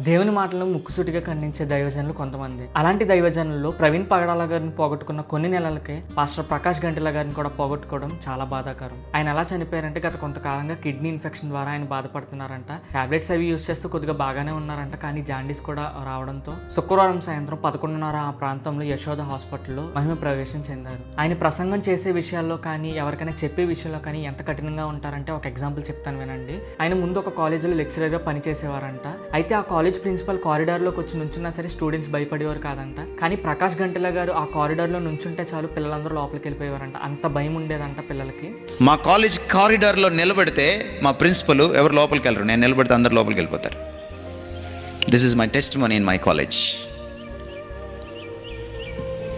దేవుని మాటలను ముక్కుసూటిగా ఖండించే దైవజనులు కొంతమంది. అలాంటి దైవజనుల్లో ప్రవీణ్ పగడాల గారిని పోగొట్టుకున్న కొన్ని నెలలకే పాస్టర్ ప్రకాష్ గంటిల గారిని కూడా పోగొట్టుకోవడం చాలా బాధాకరం. ఆయన ఎలా చనిపోయారంటే గత కొంతకాలంగా కిడ్నీ ఇన్ఫెక్షన్ ద్వారా ఆయన బాధపడుతున్నారంట. టాబ్లెట్స్ అవి యూజ్ చేస్తూ కొద్దిగా బాగానే ఉన్నారంట. కానీ జాండీస్ కూడా రావడంతో శుక్రవారం సాయంత్రం 11:30 ఆ ప్రాంతంలో యశోద హాస్పిటల్లో మహిమ ప్రవేశం చెందారు. ఆయన ప్రసంగం చేసే విషయాల్లో కానీ ఎవరికైనా చెప్పే విషయంలో కానీ ఎంత కఠినంగా ఉంటారంటే ఒక ఎగ్జాంపుల్ చెప్తాను వినండి. ఆయన ముందు ఒక కాలేజీలో లెక్చరర్గా పనిచేసేవారంట. అయితే ఆ కాలేజ్ ప్రిన్సిపల్ కారిడార్లోకి వచ్చి నుంచున్నా సరే స్టూడెంట్స్ భయపడేవారు కాదంట. కానీ ప్రకాష్ గంటిల గారు ఆ కారిడార్లో నుంచుంటే చాలు పిల్లలందరూ లోపలికి వెళ్ళిపోయేవారంట. అంత భయం ఉండేదంట పిల్లలకి. మా కాలేజ్ కారిడార్లో నిలబడితే మా ప్రిన్సిపల్ ఎవరు లోపలికి వెళ్ళరు, నేను నిలబడితే అందరు లోపలికి వెళ్ళిపోతారు. This is my testimony in my college.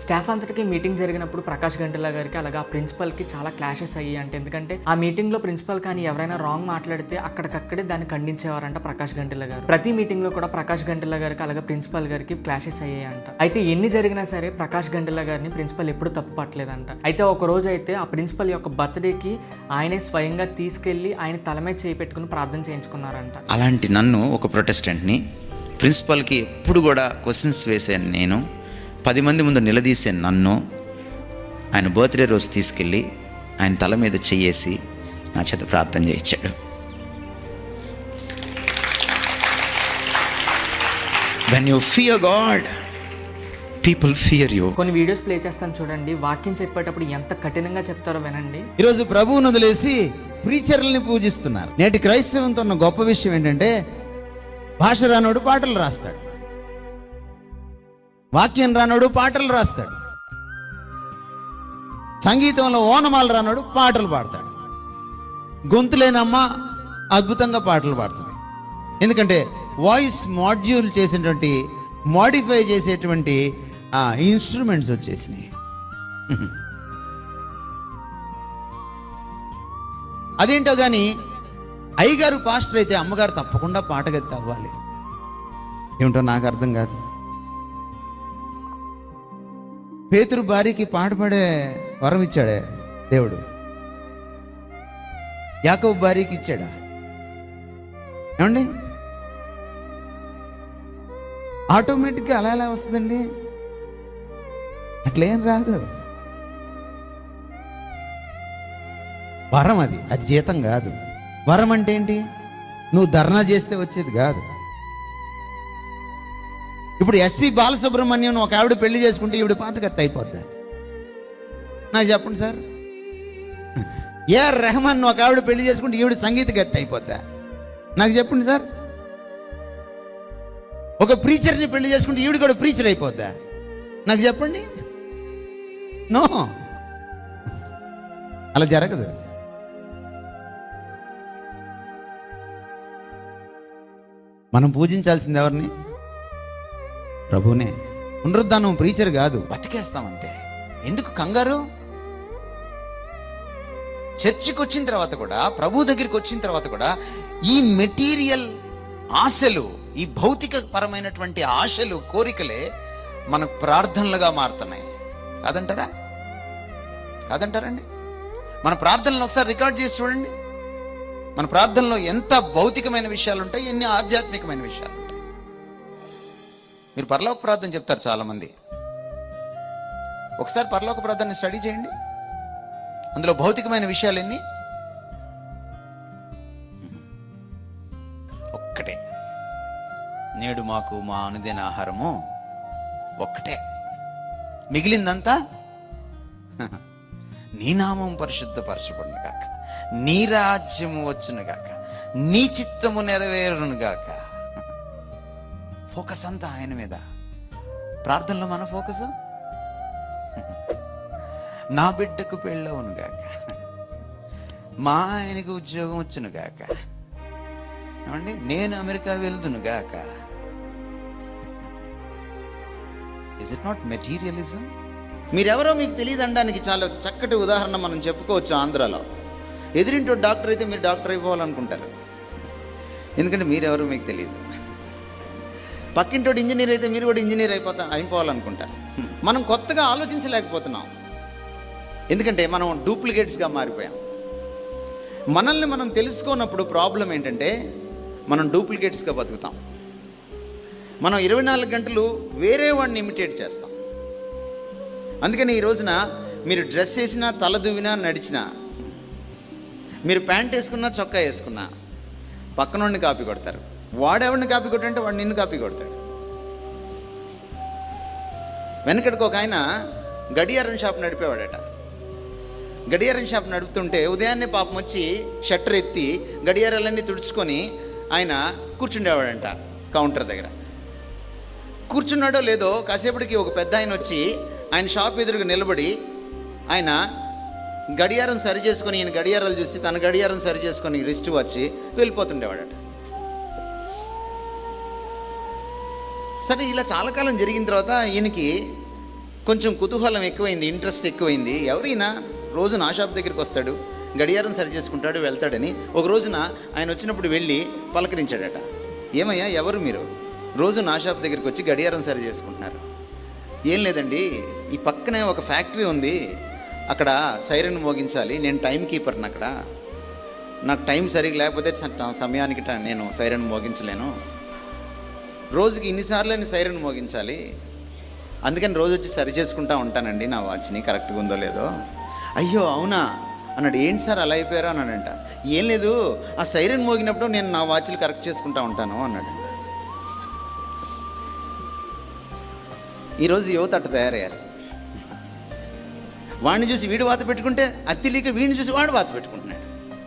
Staff అంతటికి మీటింగ్ జరిగినప్పుడు ప్రకాష్ గంటిల గారికి అలాగే ఆ ప్రిన్సిపల్కి చాలా క్లాషెస్ అయ్యాయి అంటే. ఎందుకంటే ఆ మీటింగ్లో ప్రిన్సిపల్ కానీ ఎవరైనా రాంగ్ మాట్లాడితే అక్కడికక్కడే దాన్ని ఖండించేవారంట ప్రకాష్ గంటిల గారు. ప్రతి మీటింగ్లో కూడా ప్రకాష్ గంటిల గారికి అలాగే ప్రిన్సిపల్ గారికి క్లాషెస్ అయ్యాయంట. అయితే ఎన్ని జరిగినా సరే ప్రకాష్ గంటిల గారిని ప్రిన్సిపల్ ఎప్పుడు తప్పు పట్టలేదంట. అయితే ఒక రోజు అయితే ఆ ప్రిన్సిపల్ యొక్క బర్త్డేకి ఆయనే స్వయంగా తీసుకెళ్లి ఆయన తల మీద చేయి పెట్టుకుని ప్రార్థన చేయించుకున్నారంట. అలాంటి నన్ను ఒక ప్రొటెస్టెంట్ని ప్రిన్సిపల్కి ఎప్పుడు కూడా క్వశ్చన్స్ వేసాను. నేను 10 మంది ముందు నిలదీసే నన్ను ఆయన బర్త్డే రోజు తీసుకెళ్ళి ఆయన తల మీద చెయ్యేసి నా చేత ప్రార్థన చేయించాడు. When you fear God, people fear you. కొన్ని వీడియోస్ ప్లే చేస్తాను చూడండి. వాక్యం చెప్పేటప్పుడు ఎంత కఠినంగా చెప్తారో వినండి. ఈరోజు ప్రభువును వదిలేసి ప్రీచర్లని పూజిస్తున్నారు. నేటి క్రైస్తవంతో ఉన్న గొప్ప విషయం ఏంటంటే భాష రానోడు పాటలు రాస్తాడు, వాక్యం రానోడు పాటలు రాస్తాడు, సంగీతంలో ఓనమాలు రానోడు పాటలు పాడతాడు. గొంతు లేనమ్మ అద్భుతంగా పాటలు పాడుతుంది. ఎందుకంటే వాయిస్ మాడ్యూల్ చేసినటువంటి మాడిఫై చేసేటువంటి ఇన్స్ట్రుమెంట్స్ వచ్చేసినాయి. అదేంటో కానీ అయ్యగారు పాస్టర్ అయితే అమ్మగారు తప్పకుండా పాటగత్తి అవ్వాలి. ఏమిటో నాకు అర్థం కాదు. పేతురు భార్యకి పాట పాడే వరం ఇచ్చాడే దేవుడు, యాకోబు భార్యకి ఇచ్చాడా? ఏమండి ఆటోమేటిక్గా అలా ఎలా వస్తుందండి? అట్లేం రాదు. వరం అది జీతం కాదు. వరం అంటే ఏంటి? నువ్వు ధర్నా చేస్తే వచ్చేది కాదు. ఇప్పుడు ఎస్పి బాలసుబ్రహ్మణ్యం ఒక ఆవిడ పెళ్లి చేసుకుంటే ఈవిడ పాటగత్తి అయిపోద్దా? నాకు చెప్పండి సార్. ఏఆర్ రెహమాన్ ఒక ఆవిడ పెళ్లి చేసుకుంటే ఈవిడ సంగీతగత్తి అయిపోద్దా? నాకు చెప్పండి సార్. ఒక ప్రీచర్ని పెళ్లి చేసుకుంటే ఈవిడ కూడా ప్రీచర్ అయిపోద్దా? నాకు చెప్పండి. నో, అలా జరగదు. మనం పూజించాల్సింది ఎవరిని? ప్రభునే. పునరుద్ధానం ప్రీచర్ కాదు. బతికేస్తామంతే. ఎందుకు కంగారు? చర్చికి వచ్చిన తర్వాత కూడా, ప్రభు దగ్గరికి వచ్చిన తర్వాత కూడా ఈ మెటీరియల్ ఆశలు, ఈ భౌతిక పరమైనటువంటి ఆశలు, కోరికలే మనకు ప్రార్థనలుగా మారుతున్నాయి. కాదంటారా? కాదంటారండి? మన ప్రార్థనలు ఒకసారి రికార్డ్ చేసి చూడండి. మన ప్రార్థనలో ఎంత భౌతికమైన విషయాలు ఉంటాయి, ఎన్ని ఆధ్యాత్మికమైన విషయాలు ఉంటాయి. మీరు పరలోక ప్రార్థన చెప్తారు చాలామంది. ఒకసారి పరలోక ప్రార్థన స్టడీ చేయండి. అందులో భౌతికమైన విషయాలు ఎన్ని? ఒక్కటే, నేడు మాకు మా అనుదిన ఆహారము ఒక్కటే, మిగిలిందంతా నీ నామం పరిశుద్ధపరచబడును గాక, నీ రాజ్యము వచ్చును గాక, నీ చిత్తము నెరవేరును గాక. ఫోకస్ అంతా ఆయన మీద. ప్రార్థనలో మన ఫోకస్ నా బిడ్డకు పెళ్ళవును గాక, మా ఆయనకు ఉద్యోగం వచ్చును గాక, ఏమండి నేను అమెరికా వెళ్తును గాక. Is it not materialism? మీరెవరో మీకు తెలియదు అనడానికి చాలా చక్కటి ఉదాహరణ మనం చెప్పుకోవచ్చు. ఆంధ్రాలో ఎదురింటో డాక్టర్ అయితే మీరు డాక్టర్ అయిపోవాలనుకుంటారు. ఎందుకంటే మీరెవరో మీకు తెలియదు. పక్కింటోడు ఇంజనీర్ అయితే మీరు కూడా ఇంజనీర్ అయిపోవాలనుకుంటారు. మనం కొత్తగా ఆలోచించలేకపోతున్నాం. ఎందుకంటే మనం డూప్లికేట్స్గా మారిపోయాం. మనల్ని మనం తెలుసుకున్నప్పుడు ప్రాబ్లం ఏంటంటే మనం డూప్లికేట్స్గా బతుకుతాం. మనం 24 గంటలు వేరే వాడిని ఇమిటేట్ చేస్తాం. అందుకని ఈ రోజున మీరు డ్రెస్ వేసినా, తల దువ్వినా, నడిచినా, మీరు ప్యాంట్ వేసుకున్నా, చొక్కా వేసుకున్నా పక్కనోడిని కాపీ కొడతారు. వాడెవడిని కాపీ కొట్టాడంటే వాడు నిన్ను కాపీ కొడతాడు. వెనకటికి ఒక ఆయన గడియారం షాప్ నడిపేవాడట. గడియారం షాప్ నడుపుతుంటే ఉదయాన్నే పాపం వచ్చి షట్టర్ ఎత్తి గడియారాలన్నీ తుడుచుకొని ఆయన కూర్చుండేవాడంట కౌంటర్ దగ్గర. కూర్చున్నాడో లేదో కాసేపటికి ఒక పెద్ద ఆయన వచ్చి ఆయన షాప్ ఎదురుగా నిలబడి ఆయన గడియారం సరి చేసుకొని, ఈయన గడియారాలు చూసి తన గడియారం సరి చేసుకొని రిస్ట్ వచ్చి వెళ్ళిపోతుండేవాడట. సరే, ఇలా చాలా కాలం జరిగిన తర్వాత ఈయనకి కొంచెం కుతూహలం ఎక్కువైంది, ఇంట్రెస్ట్ ఎక్కువైంది. ఎవరైనా రోజు నా షాప్ దగ్గరికి వస్తాడు, గడియారం సరి చేసుకుంటాడు, వెళ్తాడని. ఒక రోజున ఆయన వచ్చినప్పుడు వెళ్ళి పలకరించాడట. ఏమయ్యా, ఎవరు మీరు? రోజు నా షాప్ దగ్గరికి వచ్చి గడియారం సరి చేసుకుంటున్నారు. ఏం లేదండి, ఈ పక్కనే ఒక ఫ్యాక్టరీ ఉంది, అక్కడ సైరన్ మోగించాలి, నేను టైం కీపర్ని. అక్కడ నాకు టైం సరిగ్గా లేకపోతే సమయానికి నేను సైరన్ మోగించలేను. రోజుకి ఇన్నిసార్లు సైరన్ మోగించాలి, అందుకని రోజు వచ్చి సరి చేసుకుంటా ఉంటానండి నా వాచ్ని, కరెక్ట్గా ఉందో లేదో. అయ్యో అవునా అన్నాడు. ఏంటి సార్ అలా అయిపోయారా అన్నాడంట. ఏం లేదు, ఆ సైరన్ మోగినప్పుడు నేను నా వాచ్లు కరెక్ట్ చేసుకుంటా ఉంటాను అన్నాడు. ఈరోజు యువత అట్ట తయారయ్యారు. వాడిని చూసి వీడు వాత పెట్టుకుంటే అది తెలియక వీడిని చూసి వాడు వాత పెట్టుకుంటున్నాడు.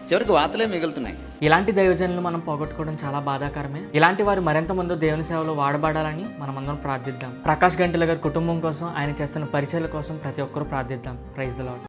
చివరికి వాతలే మిగులుతున్నాయి. ఇలాంటి దైవజనులు మనం పోగొట్టుకోవడం చాలా బాధాకరమే. ఇలాంటి వారు మరింత ముందు దేవుని సేవలో వాడబడాలని మనం అందరం ప్రార్థిద్దాం. ప్రకాష్ గంటిల గారి కుటుంబం కోసం, ఆయన చేస్తున్న పరిచయాల కోసం ప్రతి ఒక్కరూ ప్రార్థిద్దాం. Praise the lord.